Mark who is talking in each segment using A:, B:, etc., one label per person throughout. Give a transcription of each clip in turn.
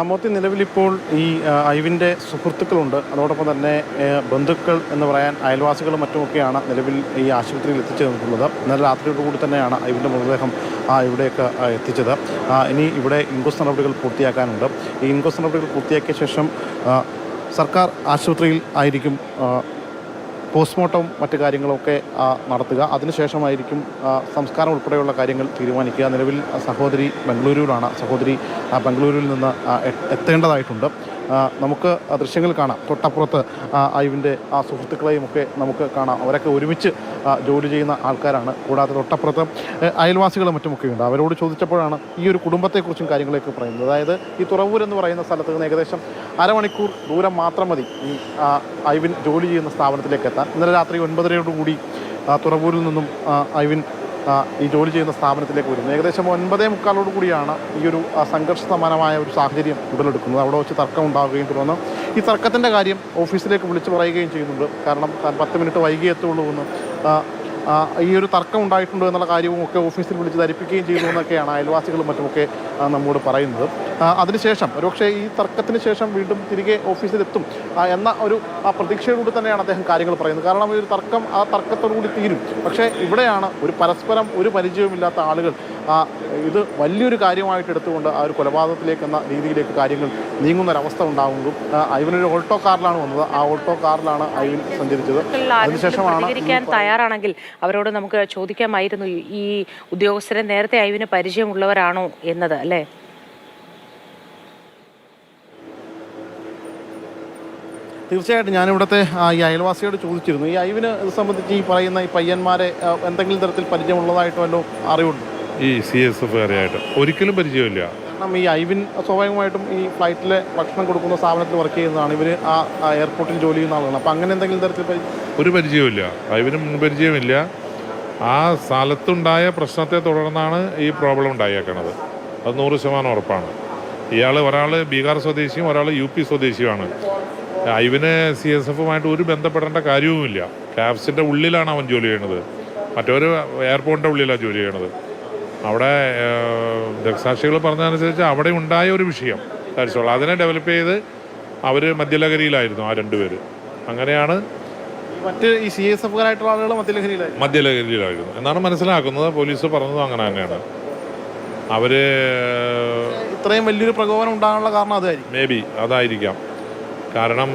A: മോത്തി നിലവിലിപ്പോൾ ഈ ഐവിൻ്റെ സുഹൃത്തുക്കളുണ്ട്, അതോടൊപ്പം തന്നെ ബന്ധുക്കൾ എന്ന് പറയാൻ അയൽവാസികളും മറ്റുമൊക്കെയാണ് നിലവിൽ ഈ ആശുപത്രിയിൽ എത്തിച്ചു തന്നിട്ടുള്ളത്. ഇന്നലെ രാത്രിയോടുകൂടി തന്നെയാണ് ഐവിൻ്റെ മൃതദേഹം ഇവിടേക്ക് എത്തിച്ചത്. ഇനി ഇവിടെ ഇൻക്വസ്റ്റ് നടപടികൾ പൂർത്തിയാക്കാനുണ്ട്. ഈ ഇൻക്വസ്റ്റ് നടപടികൾ പൂർത്തിയാക്കിയ ശേഷം സർക്കാർ ആശുപത്രിയിൽ ആയിരിക്കും പോസ്റ്റ്മോർട്ടവും മറ്റു കാര്യങ്ങളൊക്കെ നടത്തുക. അതിനുശേഷമായിരിക്കും സംസ്കാരം ഉൾപ്പെടെയുള്ള കാര്യങ്ങൾ തീരുമാനിക്കുക. നിലവിൽ സഹോദരി ബംഗളൂരുവിലാണ്. സഹോദരി ബംഗളൂരുവിൽ നിന്ന് എത്തേണ്ടതായിട്ടുണ്ട്. നമുക്ക് ദൃശ്യങ്ങൾ കാണാം. തൊട്ടപ്പുറത്ത് ഐവിൻ്റെ സുഹൃത്തുക്കളെയും ഒക്കെ നമുക്ക് കാണാം. അവരൊക്കെ ഒരുമിച്ച് ജോലി ചെയ്യുന്ന ആൾക്കാരാണ്. കൂടാതെ തൊട്ടപ്പുറത്ത് അയൽവാസികളും മറ്റുമൊക്കെയുണ്ട്. അവരോട് ചോദിച്ചപ്പോഴാണ് ഈ ഒരു കുടുംബത്തെക്കുറിച്ചും കാര്യങ്ങളൊക്കെ പറയുന്നത്. അതായത് ഈ തുറവൂർ എന്ന് പറയുന്ന സ്ഥലത്ത് നിന്ന് ഏകദേശം അരമണിക്കൂർ ദൂരം മാത്രം മതി ഈ ഐവിൻ ജോലി ചെയ്യുന്ന സ്ഥാപനത്തിലേക്ക് എത്താൻ. ഇന്നലെ രാത്രി 9:30 തുറവൂരിൽ നിന്നും ഐവിൻ ഈ ജോലി ചെയ്യുന്ന സ്ഥാപനത്തിലേക്ക് വരുന്നു. ഏകദേശം 9:45 കൂടിയാണ് ഈ ഒരു സംഘർഷ സമാനമായ ഒരു സാഹചര്യം ഉടലെടുക്കുന്നത്. അവിടെ വെച്ച് തർക്കം ഉണ്ടാവുകയും തുടർന്ന് ഈ തർക്കത്തിൻ്റെ കാര്യം ഓഫീസിലേക്ക് വിളിച്ചു പറയുകയും ചെയ്യുന്നുണ്ട്. കാരണം താൻ 10 മിനിറ്റ് വൈകി എത്തുള്ളൂ എന്ന് ഈ ഒരു തർക്കം ഉണ്ടായിട്ടുണ്ടോ എന്നുള്ള കാര്യവും ഒക്കെ ഓഫീസിൽ വിളിച്ച് ധരിപ്പിക്കുകയും ചെയ്തു എന്നൊക്കെയാണ് അയൽവാസികളും മറ്റുമൊക്കെ നമ്മോട് പറയുന്നത്. അതിനുശേഷം ഒരുപക്ഷെ ഈ തർക്കത്തിന് ശേഷം വീണ്ടും തിരികെ ഓഫീസിലെത്തും എന്ന ഒരു പ്രതീക്ഷയോടുകൂടി തന്നെയാണ് അദ്ദേഹം കാര്യങ്ങൾ പറയുന്നത്. കാരണം ഈ ഒരു തർക്കം ആ തർക്കത്തോടുകൂടി തീരും. പക്ഷേ ഇവിടെയാണ് ഒരു പരസ്പരം ഒരു പരിചയവുമില്ലാത്ത ആളുകൾ ഇത് വലിയൊരു കാര്യമായിട്ട് എടുത്തുകൊണ്ട് ആ ഒരു കൊലപാതകത്തിലേക്ക് എന്ന രീതിയിലേക്ക് കാര്യങ്ങൾ നീങ്ങുന്നൊരവസ്ഥ ഉണ്ടാകുന്നതും. ഐവിനൊരു ഓൾട്ടോ കാറിലാണ് വന്നത്. ആ ഓൾട്ടോ കാറിലാണ് ഐവിൻ സഞ്ചരിച്ചത്.
B: അതിനുശേഷമാണ് തയ്യാറാണെങ്കിൽ അവരോട് നമുക്ക് ചോദിക്കാമായിരുന്നു, ഈ ഉദ്യോഗസ്ഥരെ നേരത്തെ ഐവിന് പരിചയമുള്ളവരാണോ എന്നത്, അല്ലേ?
A: തീർച്ചയായിട്ടും ഞാനിവിടുത്തെ ഈ അയൽവാസിയോട് ചോദിച്ചിരുന്നു. ഈ ഐവിന് ഇത് സംബന്ധിച്ച് ഈ പറയുന്ന ഈ പയ്യന്മാരെ എന്തെങ്കിലും തരത്തിൽ പരിചയമുള്ളതായിട്ടോ വല്ലോ അറിവുണ്ട്?
C: ഈ CSF കാരെയായിട്ട് ഒരിക്കലും പരിചയമില്ല.
A: കാരണം ഈ ഐവിൻ സ്വാഭാവികമായിട്ടും ഈ ഫ്ലൈറ്റിലെ ഭക്ഷണം കൊടുക്കുന്ന സ്ഥാപനത്തിൽ വർക്ക് ചെയ്യുന്നതാണ്. ഇവർ ആ എയർപോർട്ടിൽ ജോലി ചെയ്യുന്ന ആളുകളാണ്. അപ്പം അങ്ങനെ എന്തെങ്കിലും തരത്തിൽ
C: ഒരു പരിചയമില്ല. ഐവിന് മുൻപരിചയമില്ല. ആ സ്ഥലത്തുണ്ടായ പ്രശ്നത്തെ തുടർന്നാണ് ഈ പ്രോബ്ലം ഉണ്ടായേക്കണത്. അത് 100% ഉറപ്പാണ്. ഒരാൾ ബീഹാർ സ്വദേശിയും ഒരാൾ UP സ്വദേശിയുമാണ്. ഐവിന് CSFുമായിട്ട് ഒരു ബന്ധപ്പെടേണ്ട കാര്യവുമില്ല. ക്യാബ്സിൻ്റെ ഉള്ളിലാണ് അവൻ ജോലി ചെയ്യണത്. മറ്റൊരു എയർപോർട്ടിൻ്റെ ഉള്ളിലാണ് ജോലി ചെയ്യണത്. അവിടെ ദൃക്സാക്ഷികൾ പറഞ്ഞതനുസരിച്ച് അവിടെ ഉണ്ടായ ഒരു വിഷയം കാര്യമുള്ള അതിനെ ഡെവലപ്പ് ചെയ്ത് അവർ മദ്യലഹരിയിലായിരുന്നു ആ 2 പേര്. അങ്ങനെയാണ്
A: മറ്റ് ഈ CSFകാരായിട്ടുള്ള ആളുകൾ
C: മദ്യലഹരിയിലായിരുന്നു എന്നാണ് മനസ്സിലാക്കുന്നത്. പോലീസ് പറഞ്ഞതും അങ്ങനെ തന്നെയാണ്. അവർ
A: ഇത്രയും വലിയൊരു പ്രകോപനം ഉണ്ടാകാനുള്ള കാരണം അതായിരിക്കും.
C: മേ ബി അതായിരിക്കാം. കാരണം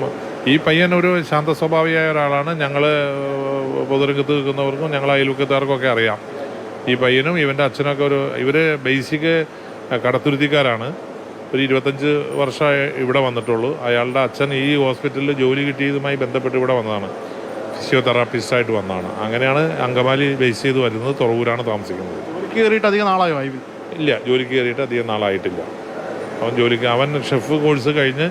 C: ഈ പയ്യൻ ഒരു ശാന്ത സ്വഭാവിയായ ഒരാളാണ്. ഞങ്ങൾ പൊതുരംഗത്ത് നിൽക്കുന്നവർക്കും ഞങ്ങൾ അയൽവക്കത്തുകാർക്കും ഒക്കെ അറിയാം. ഈ പയ്യനും ഇവൻ്റെ അച്ഛനൊക്കെ ഇവർ ബേസിക് കടത്തുരുത്തിക്കാരാണ്. ഒരു 25 വർഷമായി ഇവിടെ വന്നിട്ടുള്ളൂ. അയാളുടെ അച്ഛൻ ഈ ഹോസ്പിറ്റലിൽ ജോലി കിട്ടിയതുമായി ബന്ധപ്പെട്ട് ഇവിടെ വന്നതാണ്. ഫിസിയോതെറാപ്പിസ്റ്റായിട്ട് വന്നതാണ്. അങ്ങനെയാണ് അങ്കമാലി ബേസ് ചെയ്ത് വരുന്നത്. തുറവൂരാണ് താമസിക്കുന്നത്.
A: ജോലിക്ക് കയറിയിട്ട് അധികം നാളായോ?
C: ഇല്ല, ജോലിക്ക് കയറിയിട്ട് അധികം നാളായിട്ടില്ല. അവൻ ഷെഫ് കോഴ്സ് കഴിഞ്ഞ്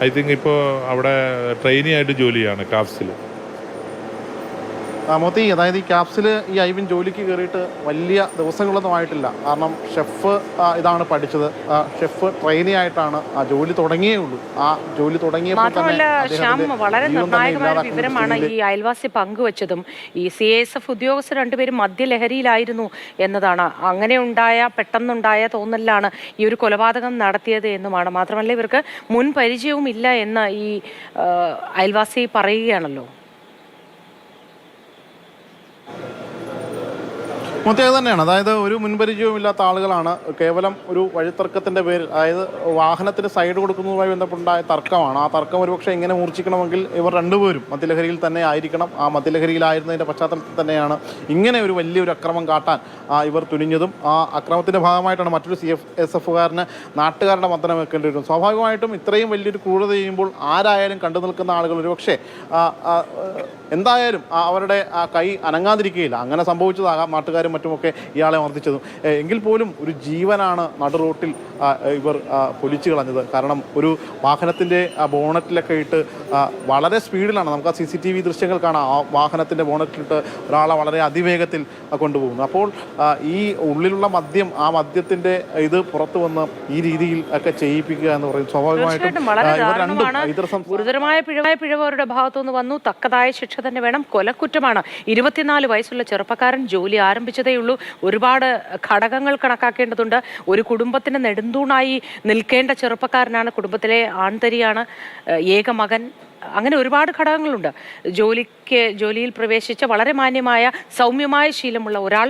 C: ഐ തിങ്ക് ഇപ്പോൾ അവിടെ ട്രെയിനി ആയിട്ട് ജോലി ചെയ്യാണ് കാപ്സിൽ.
A: മോത്തി, അതായത് ഈ ക്യാപ്സിൽ ഈ ഐവിൻ ജോലിക്ക് കയറിയിട്ട് വലിയ ദിവസങ്ങളൊന്നും ആയിട്ടില്ല. കാരണം ഷെഫ് ഇതാണ് പഠിച്ചത്. ഷെഫ് ട്രെയിനി ആയിട്ടാണ് ആ ജോലി തുടങ്ങിയേ ഉള്ളൂ. ആ ജോലി തുടങ്ങിയപ്പോൾ
B: വളരെ നിർണായകമായ വിവരമാണ് ഈ അയൽവാസി പങ്കുവച്ചതും. ഈ CSF ഉദ്യോഗസ്ഥർ 2 പേരും മദ്യലഹരിയിലായിരുന്നു എന്നതാണ്. അങ്ങനെ പെട്ടെന്നുണ്ടായ തോന്നലിലാണ് ഈ ഒരു കൊലപാതകം നടത്തിയത് എന്നുമാണ്. മാത്രമല്ല ഇവർക്ക് മുൻ പരിചയവും ഇല്ല എന്ന് ഈ അയൽവാസി പറയുകയാണല്ലോ.
A: അത് തന്നെയാണ്. അതായത് ഒരു മുൻപരിചയവുമില്ലാത്ത ആളുകളാണ്. കേവലം ഒരു വഴിത്തർക്കത്തിൻ്റെ പേരിൽ, അതായത് വാഹനത്തിന് സൈഡ് കൊടുക്കുന്നതുമായി ബന്ധപ്പെട്ടുണ്ടായ തർക്കമാണ്. ആ തർക്കം ഒരുപക്ഷെ ഇങ്ങനെ മൂർച്ഛിക്കണമെങ്കിൽ ഇവർ 2 പേരും മദ്യലഹരിയിൽ തന്നെ ആയിരിക്കണം. ആ മദ്യലഹരിയിലായിരുന്നതിൻ്റെ പശ്ചാത്തലത്തിൽ തന്നെയാണ് ഇങ്ങനെ ഒരു വലിയൊരു അക്രമം കാട്ടാൻ ഇവർ തുനിഞ്ഞതും. ആ അക്രമത്തിൻ്റെ ഭാഗമായിട്ടാണ് മറ്റൊരു CSFകാരന് നാട്ടുകാരുടെ മർദ്ദനം വെക്കേണ്ടി വരും. സ്വാഭാവികമായിട്ടും ഇത്രയും വലിയൊരു ക്രൂരത ചെയ്യുമ്പോൾ ആരായാലും കണ്ടു നിൽക്കുന്ന ആളുകൾ ഒരുപക്ഷെ എന്തായാലും അവരുടെ ആ കൈ അനങ്ങാതിരിക്കുകയില്ല. അങ്ങനെ സംഭവിച്ചതാകാം. നാട്ടുകാരും മറ്റുമൊക്കെ ഇയാളെ മർദ്ദിച്ചതും. എങ്കിൽ പോലും ഒരു ജീവനാണ് നടു റോട്ടിൽ ഇവർ പൊലിച്ചു കളഞ്ഞത്. കാരണം ഒരു വാഹനത്തിൻ്റെ ബോണറ്റിലൊക്കെ ഇട്ട് വളരെ സ്പീഡിലാണ്, നമുക്ക് ആ CCTV ദൃശ്യങ്ങൾ കാണാം, ആ വാഹനത്തിൻ്റെ ബോണറ്റിലിട്ട് ഒരാളെ വളരെ അതിവേഗത്തിൽ കൊണ്ടുപോകുന്നു. അപ്പോൾ ഈ ഉള്ളിലുള്ള മദ്യം, ആ മദ്യത്തിൻ്റെ ഇത് പുറത്തു വന്ന് ഈ രീതിയിൽ ഒക്കെ ചെയ്യിപ്പിക്കുക എന്ന് പറയും സ്വാഭാവികമായിട്ടും
B: ഗുരുതരമായ പിഴവ് അവരുടെ ഭാഗത്തുനിന്ന് വന്നു. തക്കതായ ശിക്ഷ തന്നെ വേണം. കൊലക്കുറ്റമാണ്. 24 വയസ്സുള്ള ചെറുപ്പക്കാരൻ ജോലി ആരംഭിച്ചത് ആവശ്യകതയുള്ളൂ. ഒരുപാട് ഘടകങ്ങൾ കണക്കാക്കേണ്ടതുണ്ട്. ഒരു കുടുംബത്തിന് നെടുന്തൂണായി നിൽക്കേണ്ട ചെറുപ്പക്കാരനാണ്, കുടുംബത്തിലെ ആൺതരിയാണ്, ഏക മകൻ. അങ്ങനെ ഒരുപാട് ഘടകങ്ങളുണ്ട്. ജോലിയിൽ പ്രവേശിച്ച വളരെ മാന്യമായ സൗമ്യമായ ശീലമുള്ള ഒരാൾ,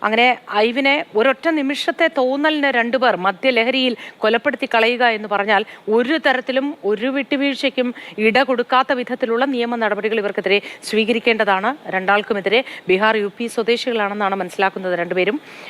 B: അങ്ങനെ ഐവിനെ ഒരൊറ്റ നിമിഷത്തെ തോന്നലിന് രണ്ടുപേർ മദ്യലഹരിയിൽ കൊലപ്പെടുത്തി കളയുക എന്ന് പറഞ്ഞാൽ ഒരു തരത്തിലും ഒരു വിട്ടുവീഴ്ചയ്ക്കും ഇട കൊടുക്കാത്ത വിധത്തിലുള്ള നിയമ നടപടികൾ ഇവർക്കെതിരെ സ്വീകരിക്കേണ്ടതാണ്. രണ്ടാൾക്കുമെതിരെ ബീഹാർ UP സ്വദേശികളാണെന്നാണ് മനസ്സിലാക്കുന്നത് രണ്ടുപേരും.